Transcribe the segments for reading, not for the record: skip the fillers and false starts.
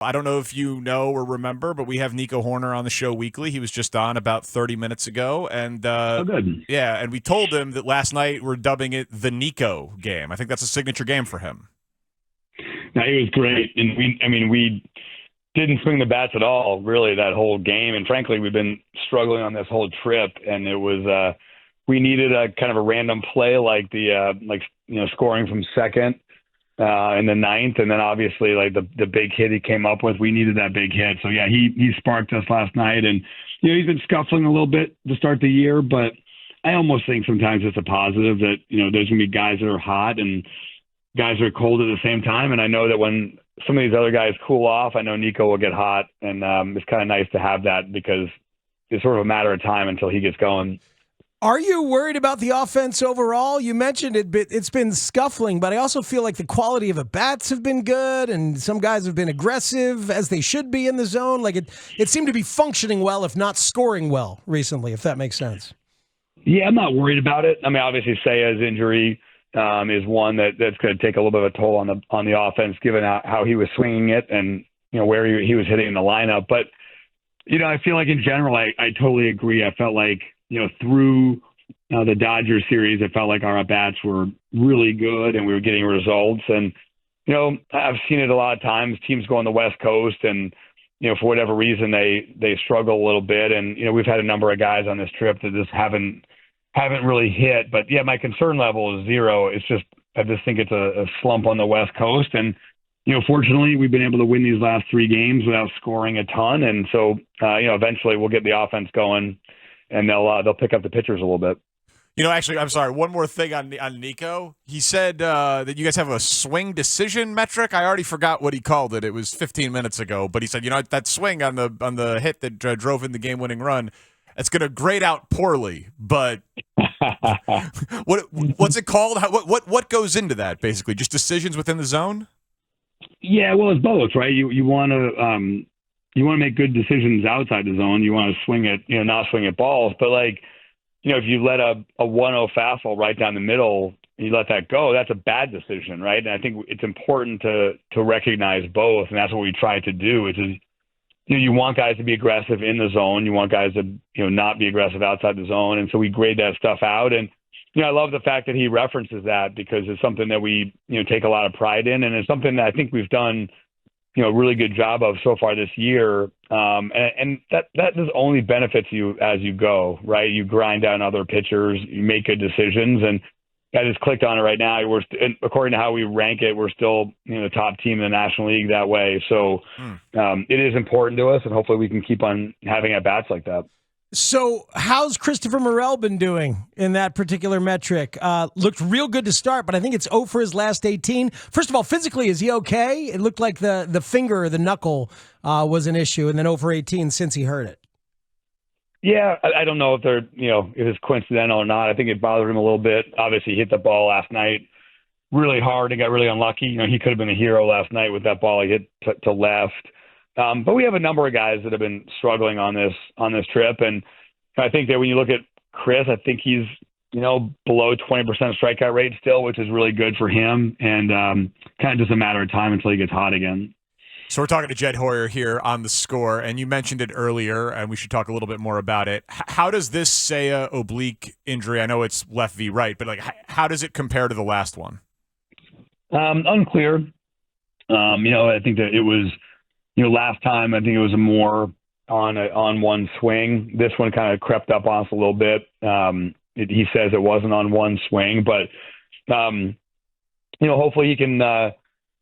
I don't know if you know or remember, but we have Nico Hoerner on the show weekly. He was just on about 30 minutes ago. And Oh, good. yeah, and we told him that last night we're dubbing it the Nico game. I think that's a signature game for him. No, he was great. And we didn't swing the bats at all, really, that whole game. And frankly, we've been struggling on this whole trip. And it was, we needed a kind of a random play like scoring from second in the ninth. And then obviously like the big hit he came up with, we needed that big hit. So yeah, he sparked us last night. And, he's been scuffling a little bit to start the year, but I almost think sometimes it's a positive that, there's going to be guys that are hot and guys that are cold at the same time. And I know that when some of these other guys cool off, I know Nico will get hot. And it's kind of nice to have that because it's sort of a matter of time until he gets going. Are you worried about the offense overall? You mentioned it, but it's been scuffling, but I also feel like the quality of the bats have been good, and some guys have been aggressive as they should be in the zone. Like it seemed to be functioning well, if not scoring well recently, if that makes sense. Yeah, I'm not worried about it. I mean, obviously Saya's injury is one that's going to take a little bit of a toll on the offense, given how he was swinging it and where he was hitting in the lineup. But I feel like in general, I totally agree. I felt like through the Dodgers series, it felt like our at-bats were really good and we were getting results. And I've seen it a lot of times. Teams go on the West Coast and for whatever reason they struggle a little bit. And we've had a number of guys on this trip that just haven't really hit. But yeah, my concern level is zero. It's just I just think it's a slump on the West Coast. And fortunately, we've been able to win these last 3 games without scoring a ton. And so eventually we'll get the offense going and they'll pick up the pitchers a little bit. Actually, I'm sorry. One more thing on Nico. He said that you guys have a swing decision metric. I already forgot what he called it. It was 15 minutes ago. But he said, that swing on the hit that drove in the game-winning run, it's going to grade out poorly. But what's it called? What goes into that? Basically, just decisions within the zone. Yeah, well, it's both, right? You want to make good decisions outside the zone. You want to swing it, not swing at balls, but if you let a 1-0 fastball right down the middle, you let that go, that's a bad decision, right? And I think it's important to recognize both, and that's what we try to do, which is, you want guys to be aggressive in the zone. You want guys to, not be aggressive outside the zone. And so we grade that stuff out. And, I love the fact that he references that because it's something that we, take a lot of pride in. And it's something that I think we've done, a really good job of so far this year. And that just only benefits you as you go, right? You grind down other pitchers, you make good decisions. And I just clicked on it right now. And according to how we rank it, we're still the top team in the National League that way. So it is important to us, and hopefully we can keep on having at-bats like that. So how's Christopher Morel been doing in that particular metric? Looked real good to start, but I think it's 0 for his last 18. First of all, physically, is he okay? It looked like the finger or the knuckle was an issue, and then 0 for 18 since he hurt it. Yeah, I don't know if if it's coincidental or not. I think it bothered him a little bit. Obviously, he hit the ball last night really hard and got really unlucky. He could have been a hero last night with that ball he hit to left. But we have a number of guys that have been struggling on this trip, and I think that when you look at Chris, I think he's below 20% strikeout rate still, which is really good for him, and kind of just a matter of time until he gets hot again. So we're talking to Jed Hoyer here on The Score, and you mentioned it earlier, and we should talk a little bit more about it. How does this Saya oblique injury, I know it's left v right, but how does it compare to the last one? Unclear. I think that it was, last time I think it was a more on one swing. This one kind of crept up on us a little bit. He says it wasn't on one swing, but hopefully he can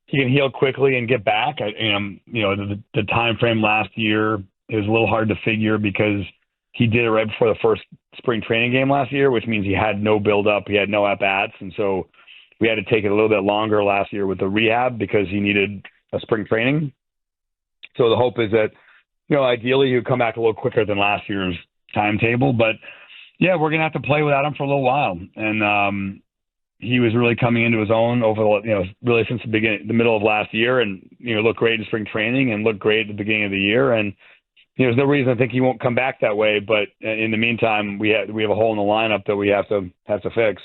heal quickly and get back. The time frame last year is a little hard to figure because he did it right before the first spring training game last year, which means he had no build-up, he had no at-bats, and so we had to take it a little bit longer last year with the rehab because he needed a spring training. So the hope is that, ideally he would come back a little quicker than last year's timetable. But, yeah, we're going to have to play without him for a little while. And he was really coming into his own really since the middle of last year, and looked great in spring training and looked great at the beginning of the year. And there's no reason to think he won't come back that way. But in the meantime, we have a hole in the lineup that we have to fix.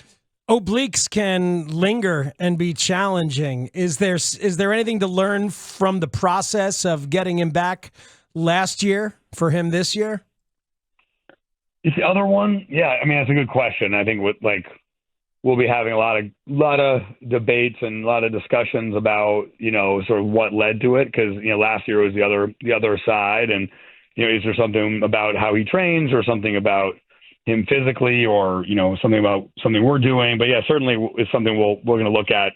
Obliques can linger and be challenging. Is there anything to learn from the process of getting him back last year for him this year? Is the other one? Yeah, I mean, that's a good question. I think we'll be having a lot of debates and a lot of discussions about, sort of what led to it. Cause, last year was the other side. And, is there something about how he trains or something about him physically or, something about something we're doing? But yeah, certainly it's something we're going to look at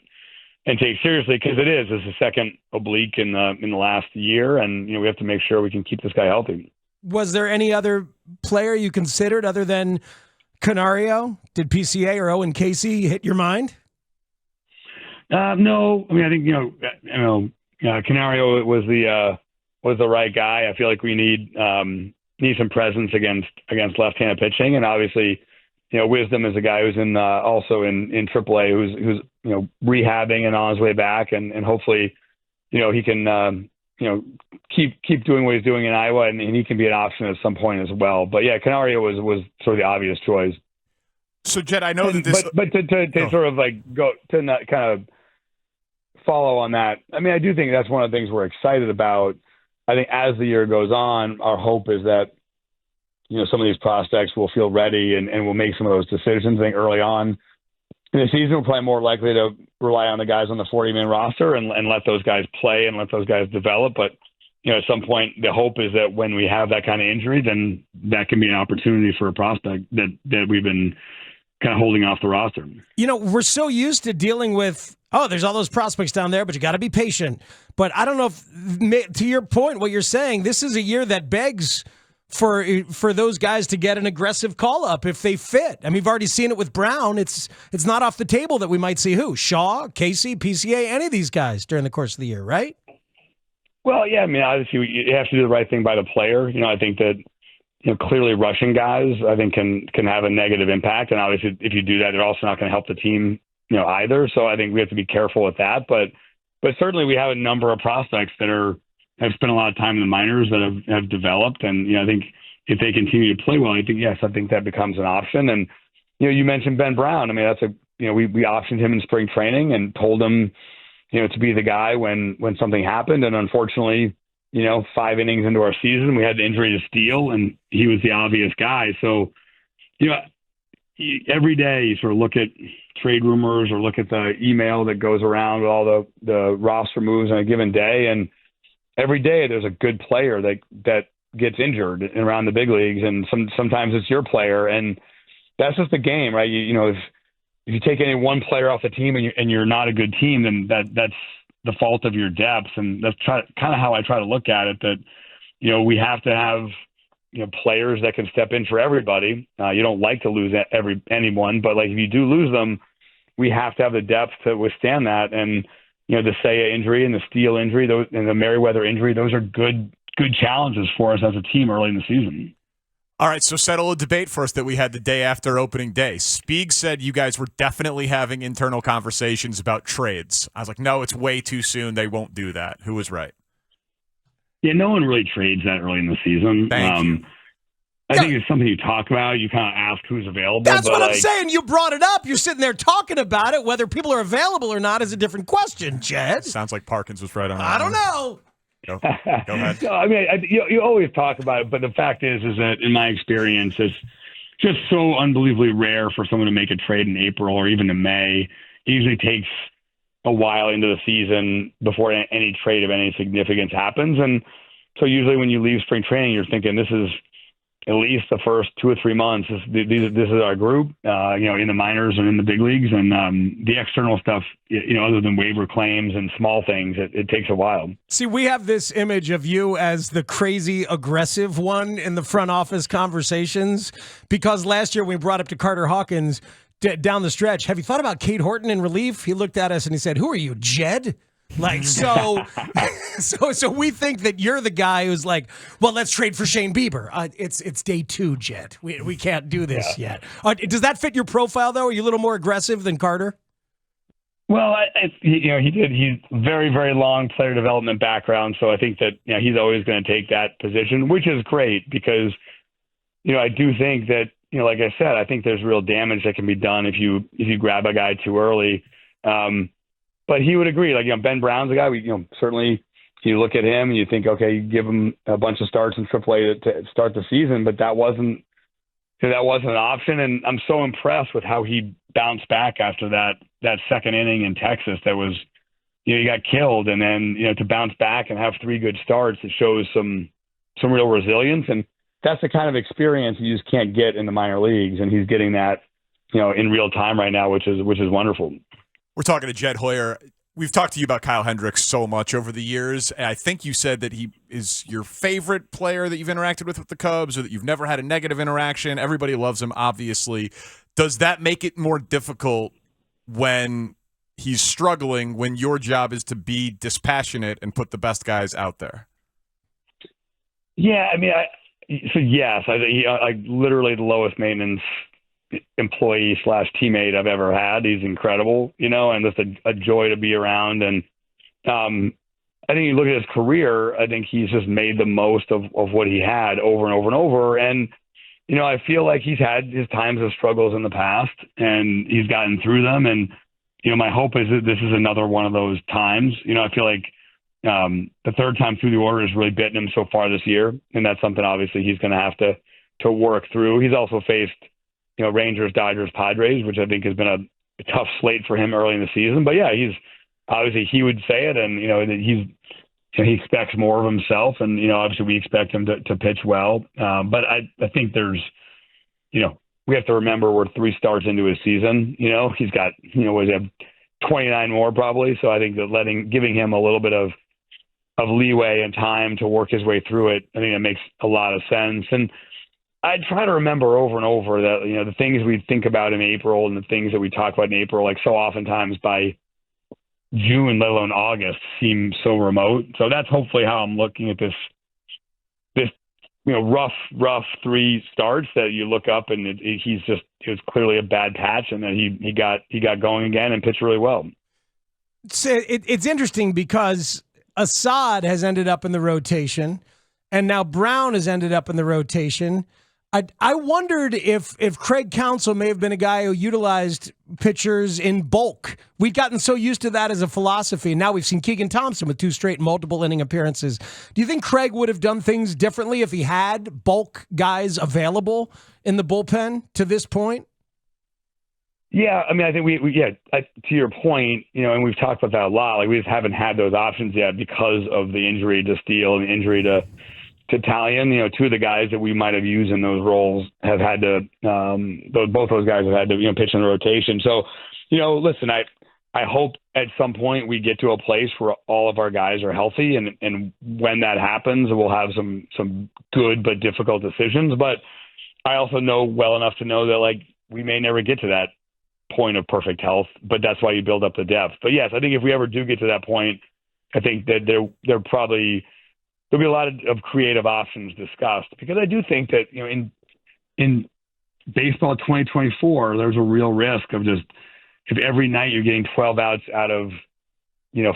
and take seriously because it's the second oblique in the last year. And, we have to make sure we can keep this guy healthy. Was there any other player you considered other than Canario? Did PCA or Owen Casey hit your mind? No, I mean, I think, Canario was the right guy. I feel like we need some presence against left-handed pitching. And obviously, Wisdom is a guy who's also in AAA who's rehabbing and on his way back. And hopefully, he can, keep doing what he's doing in Iowa and he can be an option at some point as well. But yeah, Canario was sort of the obvious choice. So Jed, I know that this, but to sort of go to not kind of follow on that. I mean, I do think that's one of the things we're excited about. I think as the year goes on, our hope is that, some of these prospects will feel ready and will make some of those decisions. I think early on in the season, we're probably more likely to rely on the guys on the 40-man roster and let those guys play and let those guys develop. But, at some point, the hope is that when we have that kind of injury, then that can be an opportunity for a prospect that we've been kind of holding off the roster. We're so used to dealing with, there's all those prospects down there, but you got to be patient. But I don't know if, to your point, what you're saying, this is a year that begs for those guys to get an aggressive call-up if they fit. I mean, we've already seen it with Brown. It's not off the table that we might see who? Haugh, Casey, PCA, any of these guys during the course of the year, right? Well, yeah, I mean, obviously you have to do the right thing by the player. I think that clearly rushing guys, I think can have a negative impact. And obviously if you do that, they're also not going to help the team, either. So I think we have to be careful with that. But certainly we have a number of prospects that have spent a lot of time in the minors that have developed. And, I think if they continue to play well, I think that becomes an option. And, you mentioned Ben Brown. I mean, we optioned him in spring training and told him, to be the guy when something happened. And unfortunately, 5 innings into our season, we had the injury to Steele and he was the obvious guy. So, every day you sort of look at trade rumors or look at the email that goes around with all the roster moves on a given day. And every day there's a good player that gets injured around the big leagues. And sometimes it's your player. And that's just the game, right? If you take any one player off the team and you're not a good team, then that's the fault of your depth. And that's kind of how I try to look at it, that, we have to have, players that can step in for everybody. You don't like to lose anyone, but if you do lose them, we have to have the depth to withstand that. And, the Seiya injury and the Steele injury, and the Merriweather injury, those are good challenges for us as a team early in the season. All right, so settle a debate for us that we had the day after opening day. Spieg said you guys were definitely having internal conversations about trades. I was like, no, it's way too soon. They won't do that. Who was right? Yeah, no one really trades that early in the season. Thank you. I think it's something you talk about. You kind of ask who's available. That's what I'm saying. You brought it up. You're sitting there talking about it. Whether people are available or not is a different question, Jed. Sounds like Parkins was right on that. I don't know. Go ahead. No, I mean, you always talk about it, but the fact is that in my experience, it's just so unbelievably rare for someone to make a trade in April or even in May. It usually takes a while into the season before any trade of any significance happens. And so usually when you leave spring training, you're thinking this is at least the first 2 or 3 months. This is our group, in the minors and in the big leagues. And the external stuff, other than waiver claims and small things, it takes a while. See, we have this image of you as the crazy aggressive one in the front office conversations because last year we brought up to Carter Hawkins down the stretch, have you thought about Kate Horton in relief? He looked at us and he said, who are you, Jed? So we think that you're the guy who's like, well, let's trade for Shane Bieber. It's day 2, Jed. We can't do this yet. Does that fit your profile, though? Are you a little more aggressive than Carter? Well, he did. He's very, very long player development background. So I think that he's always going to take that position, which is great because, I do think that like I said, I think there's real damage that can be done if you grab a guy too early. But he would agree. Like, Ben Brown's a guy. Certainly you look at him and you think, okay, you give him a bunch of starts in AAA to start the season, but that wasn't an option. And I'm so impressed with how he bounced back after that second inning in Texas. That was, you got killed, and then to bounce back and have 3 good starts, it shows some real resilience. And that's the kind of experience you just can't get in the minor leagues, and he's getting that, in real time right now, which is wonderful. We're talking to Jed Hoyer. We've talked to you about Kyle Hendricks so much over the years, and I think you said that he is your favorite player that you've interacted with the Cubs, or that you've never had a negative interaction. Everybody loves him, obviously. Does that make it more difficult when he's struggling, when your job is to be dispassionate and put the best guys out there? Yeah, I mean, yes, I literally the lowest maintenance employee / teammate I've ever had. He's incredible, and just a joy to be around. And I think you look at his career, I think he's just made the most of what he had over and over and over. And, I feel like he's had his times of struggles in the past, and he's gotten through them. And, my hope is that this is another one of those times. I feel like the third time through the order has really bitten him so far this year, and that's something obviously he's going to have to work through. He's also faced Rangers, Dodgers, Padres, which I think has been a tough slate for him early in the season. But yeah, he's obviously, he would say it, and he expects more of himself, and obviously we expect him to pitch well. But I think there's we have to remember we're 3 starts into his season. He's got what does he have, 29 more probably. So I think that giving him a little bit of leeway and time to work his way through it, I think that makes a lot of sense. And I try to remember over and over that, the things we think about in April and the things that we talk about in April, like so oftentimes by June, let alone August, seem so remote. So that's hopefully how I'm looking at this rough 3 starts that you look up and it was clearly a bad patch, and then he got going again and pitched really well. It's interesting because Assad has ended up in the rotation, and now Brown has ended up in the rotation. I wondered if Craig Counsell may have been a guy who utilized pitchers in bulk. We'd gotten so used to that as a philosophy, and now we've seen Keegan Thompson with 2 straight multiple inning appearances. Do you think Craig would have done things differently if he had bulk guys available in the bullpen to this point? Yeah, I mean, I think to your point, and we've talked about that a lot. Like, we just haven't had those options yet because of the injury to Steele and the injury to Italian. 2 of the guys that we might have used in those roles have had to, both those guys have had to, pitch in the rotation. So, listen, I hope at some point we get to a place where all of our guys are healthy, and when that happens, we'll have some good but difficult decisions. But I also know well enough to know that, like, we may never get to that point of perfect health, but that's why you build up the depth. But yes, I think if we ever do get to that point, I think that there'll be a lot of creative options discussed, because I do think that, in baseball 2024, there's a real risk of just, if every night you're getting 12 outs out of,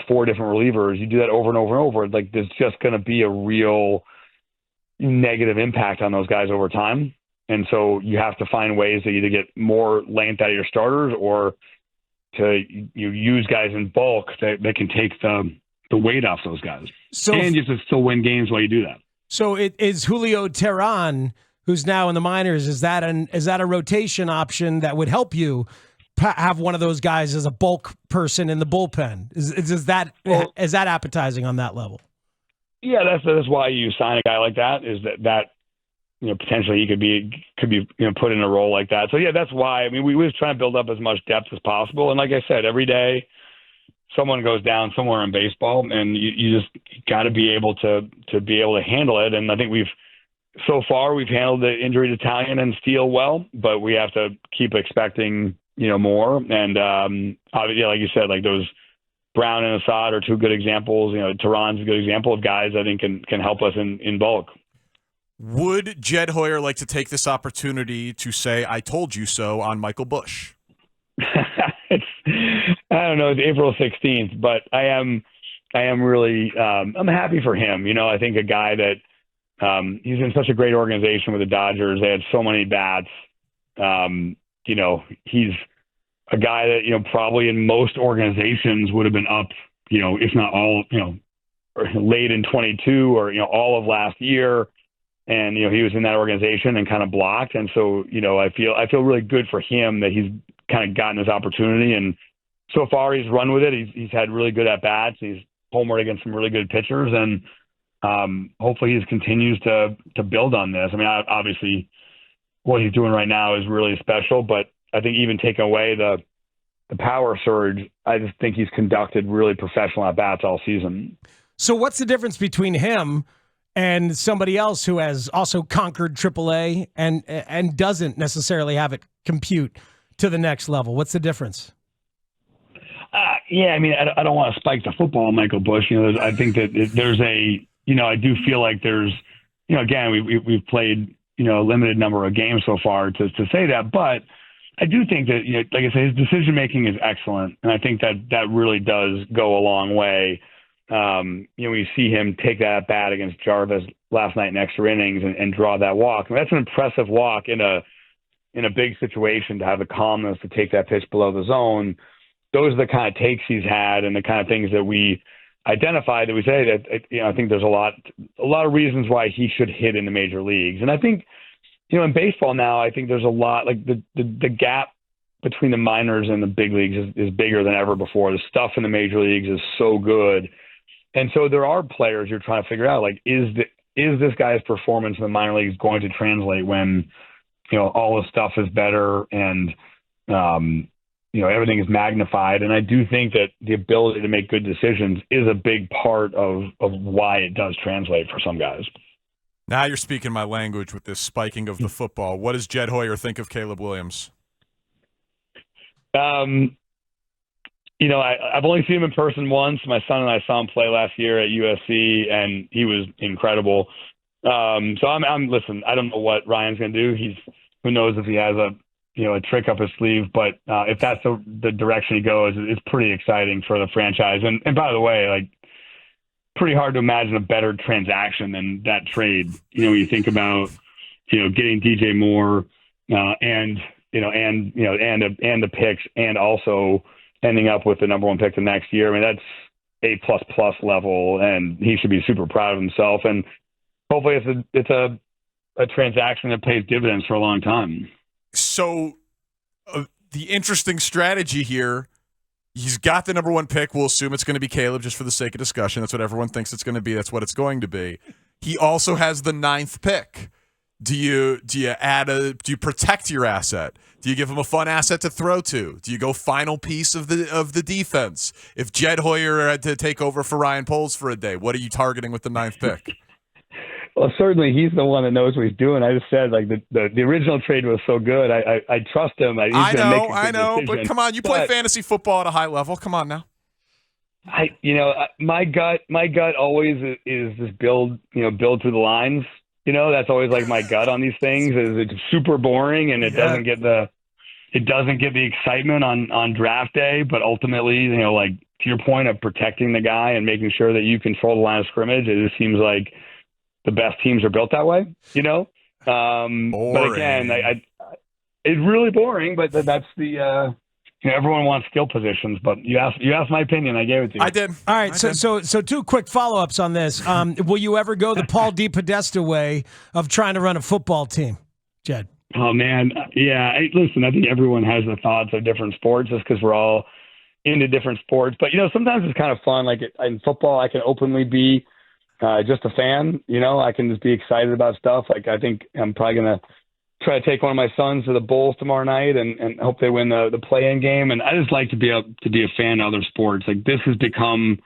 4 different relievers, you do that over and over and over, like, there's just going to be a real negative impact on those guys over time. And so you have to find ways to either get more length out of your starters, or to use guys in bulk that can take the weight off those guys. So, and you just still win games while you do that. So it is Julio Teheran, who's now in the minors. Is that a rotation option that would help you have one of those guys as a bulk person in the bullpen? Is that appetizing on that level? Yeah, that's why you sign a guy like that, is that potentially he could be put in a role like that. So yeah, that's why. I mean, we was trying to build up as much depth as possible. And like I said, every day someone goes down somewhere in baseball, and you just got to be able to handle it. And I think so far we've handled the injury to Italian and Steele well, but we have to keep expecting more. And obviously, like you said, like those Brown and Assad are 2 good examples. Tehran's a good example of guys I think can help us in bulk. Would Jed Hoyer like to take this opportunity to say, "I told you so" on Michael Busch? I don't know. It's April 16th, but I am really, I'm happy for him. I think a guy that, he's in such a great organization with the Dodgers. They had so many bats. He's a guy that, probably in most organizations would have been up, if not all, or late in 22 or, all of last year. And, he was in that organization and kind of blocked. And so, I feel really good for him that he's kind of gotten his opportunity. And so far he's run with it. He's had really good at-bats. He's homered against some really good pitchers. And hopefully he continues to build on this. I mean, obviously what he's doing right now is really special, but I think even taking away the power surge, I just think he's conducted really professional at-bats all season. So what's the difference between him and somebody else who has also conquered AAA and doesn't necessarily have it compute to the next level? What's the difference? I mean, I don't want to spike the football, Michael Busch. I think that there's I do feel like there's, again, we've played, a limited number of games so far to say that, but I do think that, like I said, his decision making is excellent, and I think that really does go a long way. We see him take that bat against Jarvis last night in extra innings and draw that walk. I mean, that's an impressive walk in a big situation, to have the calmness to take that pitch below the zone. Those are the kind of takes he's had and the kind of things that we identified, that we say that, I think there's a lot of reasons why he should hit in the major leagues. And I think, in baseball now, I think there's a lot, like the gap between the minors and the big leagues is bigger than ever before. The stuff in the major leagues is so good. And so there are players you're trying to figure out, like, is this guy's performance in the minor leagues going to translate when, all the stuff is better and, everything is magnified. And I do think that the ability to make good decisions is a big part of why it does translate for some guys. Now you're speaking my language with this spiking of the football. What does Jed Hoyer think of Caleb Williams? I've only seen him in person once. My son and I saw him play last year at USC, and he was incredible. So listen, I don't know what Ryan's going to do. Who knows if he has a trick up his sleeve, but if that's the direction he goes, it's pretty exciting for the franchise. And by the way, like, pretty hard to imagine a better transaction than that trade. When you think about, getting DJ Moore, and the picks, and also ending up with the number one pick the next year. I mean, that's A++ level, and he should be super proud of himself. And hopefully it's a transaction that pays dividends for a long time. So the interesting strategy here, he's got the number one pick. We''ll assume it's going to be Caleb just for the sake of discussion. That's what everyone thinks it's going to be. That's what it's going to be. He also has the 9th pick. Do you protect your asset? Do you give him a fun asset to throw to? Do you go final piece of the defense? If Jed Hoyer had to take over for Ryan Poles for a day, what are you targeting with the 9th pick? Well, certainly he's the one that knows what he's doing. I just said, like, the original trade was so good. I trust him. He's I know, but come on, you play fantasy football at a high level. Come on now. My gut always is just build through the lines. That's always like my gut on these things. Is it's super boring and it doesn't get the excitement on draft day. But ultimately, like, to your point of protecting the guy and making sure that you control the line of scrimmage, it just seems like the best teams are built that way, But again, it's really boring, but that's the, everyone wants skill positions, but you asked my opinion. I gave it to you. I did. All right. So two quick follow-ups on this. Will you ever go the Paul DePodesta way of trying to run a football team, Jed? Oh man. Yeah. Listen, I think everyone has the thoughts of different sports just because we're all into different sports, but sometimes it's kind of fun. Like in football, I can openly be, just a fan, I can just be excited about stuff. Like, I think I'm probably going to try to take one of my sons to the Bulls tomorrow night and hope they win the play-in game. And I just like to be a fan of other sports. Like, this has become,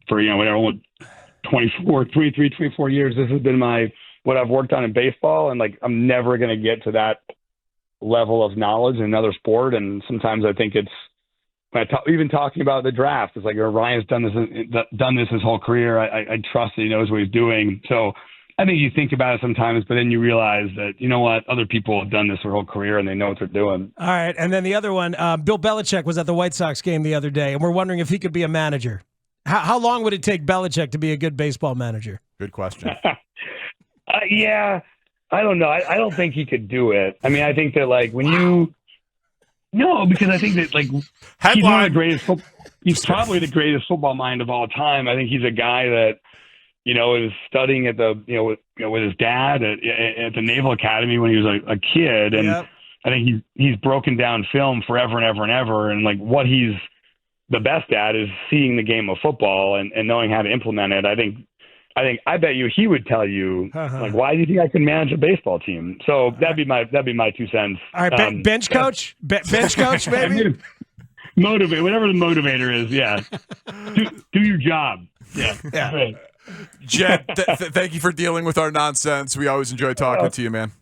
for, 24 years, this has been what I've worked on in baseball. And, like, I'm never going to get to that level of knowledge in another sport. And sometimes I think it's, even talking about the draft, it's like, Ryan's done this his whole career. I trust that he knows what he's doing. So I think you think about it sometimes, but then you realize that, other people have done this their whole career and they know what they're doing. All right. And then the other one, Bill Belichick was at the White Sox game the other day, and we're wondering if he could be a manager. How long would it take Belichick to be a good baseball manager? Good question. Yeah. I don't know. I don't think he could do it. I mean, I think that like when you no, because I think that like he's one of the greatest. He's probably the greatest football mind of all time. I think he's a guy that is studying at the with his dad at the Naval Academy when he was a kid, and I think he's broken down film forever and ever and ever, and like what he's the best at is seeing the game of football and knowing how to implement it. I bet you he would tell you like, why do you think I can manage a baseball team? So that'd be my 2 cents. All right, bench coach, bench coach, maybe. Motivate, whatever the motivator is. Yeah, do your job. Yeah. Jed, thank you for dealing with our nonsense. We always enjoy talking to you, man.